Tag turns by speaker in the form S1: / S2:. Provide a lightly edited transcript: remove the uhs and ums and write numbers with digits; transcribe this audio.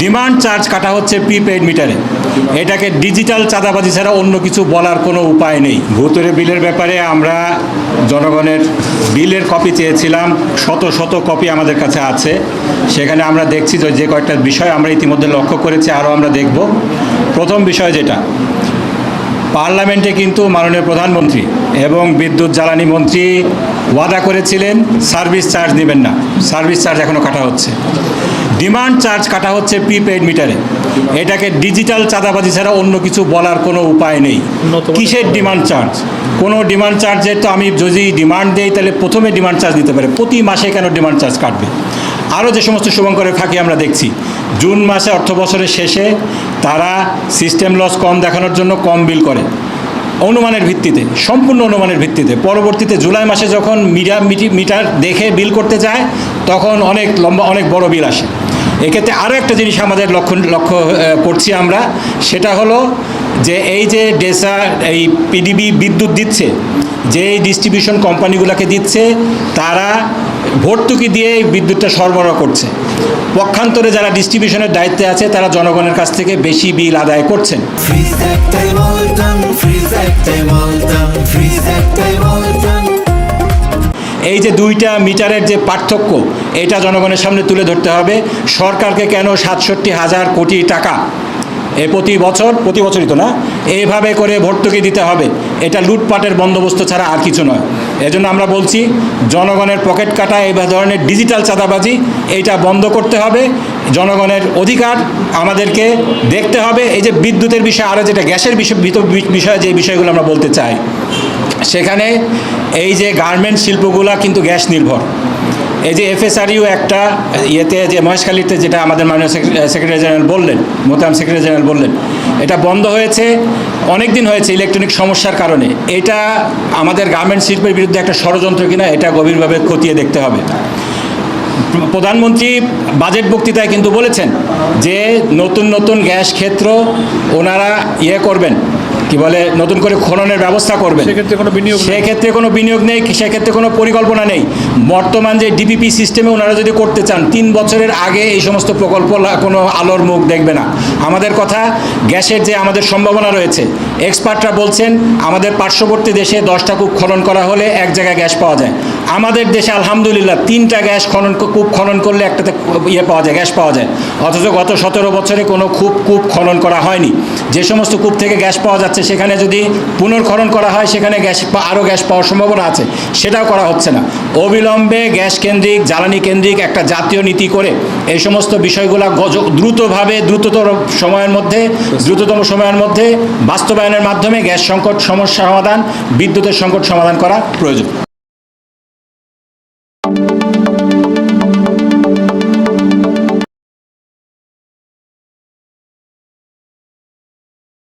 S1: Demand charge কাটা হচ্ছে prepaid মিটারে। এটাকে ডিজিটাল চাঁদাবাজি ছাড়া অন্য কিছু বলার কোনো উপায় নেই। ভূতুরে বিলের ব্যাপারে আমরা জনগণের বিলের কপি চেয়েছিলাম, শত শত কপি আমাদের কাছে আছে। সেখানে আমরা দেখছি যে কয়েকটা বিষয় আমরা ইতিমধ্যে লক্ষ্য করেছি, আরও আমরা দেখব। প্রথম বিষয় যেটা, পার্লামেন্টে কিন্তু মাননীয় প্রধানমন্ত্রী এবং বিদ্যুৎ জ্বালানি মন্ত্রী ওয়াদা করেছিলেন সার্ভিস চার্জ নেবেন না, সার্ভিস চার্জ এখনও কাটা হচ্ছে। ডিমান্ড চার্জ কাটা হচ্ছে প্রিপেইড মিটারে। এটাকে ডিজিটাল চাঁদাবাজি ছাড়া অন্য কিছু বলার কোনো উপায় নেই। কিসের ডিমান্ড চার্জ? কোনো ডিমান্ড চার্জের তো আমি যদি ডিমান্ড দেই তাহলে প্রথমে ডিমান্ড চার্জ দিতে পারে, প্রতি মাসে কেন ডিমান্ড চার্জ কাটবে? আরও যে সমস্ত শুভঙ্করের ফাঁকি আমরা দেখছি, জুন মাসে অর্থ বছরের শেষে তারা সিস্টেম লস কম দেখানোর জন্য কম বিল করে অনুমানের ভিত্তিতে, সম্পূর্ণ অনুমানের ভিত্তিতে। পরবর্তীতে জুলাই মাসে যখন মিটার দেখে বিল করতে যায় তখন অনেক লম্বা, অনেক বড় বিল আসে। এক্ষেত্রে আরও একটা জিনিস আমাদের লক্ষ্য করছি আমরা, সেটা হলো যে এই যে ডেসা এই পিডিবি বিদ্যুৎ দিচ্ছে, যে ডিস্ট্রিবিউশন কোম্পানিগুলোকে দিচ্ছে, তারা ভর্তুকি দিয়ে এই বিদ্যুৎটা সরবরাহ করছে। পক্ষান্তরে যারা ডিস্ট্রিবিউশনের দায়িত্বে আছে তারা জনগণের কাছ থেকে বেশি বিল আদায় করছেন। এই যে দুইটা মিটারের যে পার্থক্য, এটা জনগণের সামনে তুলে ধরতে হবে। সরকারকে কেন ৬৭,০০০ কোটি টাকা প্রতি বছরই তো না, এইভাবে করে ভর্তুকি দিতে হবে? এটা লুটপাটের বন্দোবস্ত ছাড়া আর কিছু নয়। এজন্য আমরা বলছি জনগণের পকেট কাটা এই ধরনের ডিজিটাল চাঁদাবাজি এইটা বন্ধ করতে হবে। জনগণের অধিকার আমাদেরকে দেখতে হবে। এই যে বিদ্যুতের বিষয়, আরও যেটা গ্যাসের বিষয়ে যে বিষয়গুলো আমরা বলতে চাই, সেখানে এই যে গার্মেন্ট শিল্পগুলা কিন্তু গ্যাস নির্ভর। এই যে এফএসআরইউ একটা ইয়েতে যে মহেশখালীতে, যেটা আমাদের মাননীয় সেক্রেটারি জেনারেল বললেন, মোহতারাম সেক্রেটারি জেনারেল বললেন, এটা বন্ধ হয়েছে, অনেক দিন হয়েছে ইলেকট্রনিক সমস্যার কারণে। এটা আমাদের গার্মেন্ট শিল্পের বিরুদ্ধে একটা ষড়যন্ত্র কিনা, এটা গভীরভাবে খতিয়ে দেখতে হবে। প্রধানমন্ত্রী বাজেট বক্তৃতায় কিন্তু বলেছেন যে নতুন নতুন গ্যাস ক্ষেত্র ওনারা করবেন, কি বলে, নতুন করে খননের ব্যবস্থা করবেন। সেক্ষেত্রে কোনো বিনিয়োগ নেই, সেক্ষেত্রে কোনো পরিকল্পনা নেই। বর্তমান যে ডিপিপি সিস্টেমে ওনারা যদি করতে চান, 3 বছরের আগে এই সমস্ত প্রকল্প কোনো আলোর মুখ দেখবে না। আমাদের কথা, গ্যাসের যে আমাদের সম্ভাবনা রয়েছে, এক্সপার্টরা বলছেন আমাদের পার্শ্ববর্তী দেশে 10টা কূপ খনন করা হলে এক জায়গায় গ্যাস পাওয়া যায়। আমাদের দেশে আলহামদুলিল্লাহ 3টা কূপ খনন করলে একটাতে পাওয়া যায়, গ্যাস পাওয়া যায়। অথচ গত 17 বছরে কোনো কূপ খনন করা হয়নি। যে সমস্ত কূপ থেকে গ্যাস পাওয়া যাচ্ছে সেখানে যদি পুনর্খনন করা হয়, সেখানে আরও গ্যাস পাওয়ার সম্ভাবনা আছে, সেটাও করা হচ্ছে না। অবিলম্বে গ্যাস কেন্দ্রিক, জ্বালানি কেন্দ্রিক একটা জাতীয় নীতি করে এই সমস্ত বিষয়গুলো দ্রুততম সময়ের মধ্যে বাস্তবায়নের মাধ্যমে গ্যাস সংকট সমস্যা সমাধান, বিদ্যুতের সংকট সমাধান করা প্রয়োজন।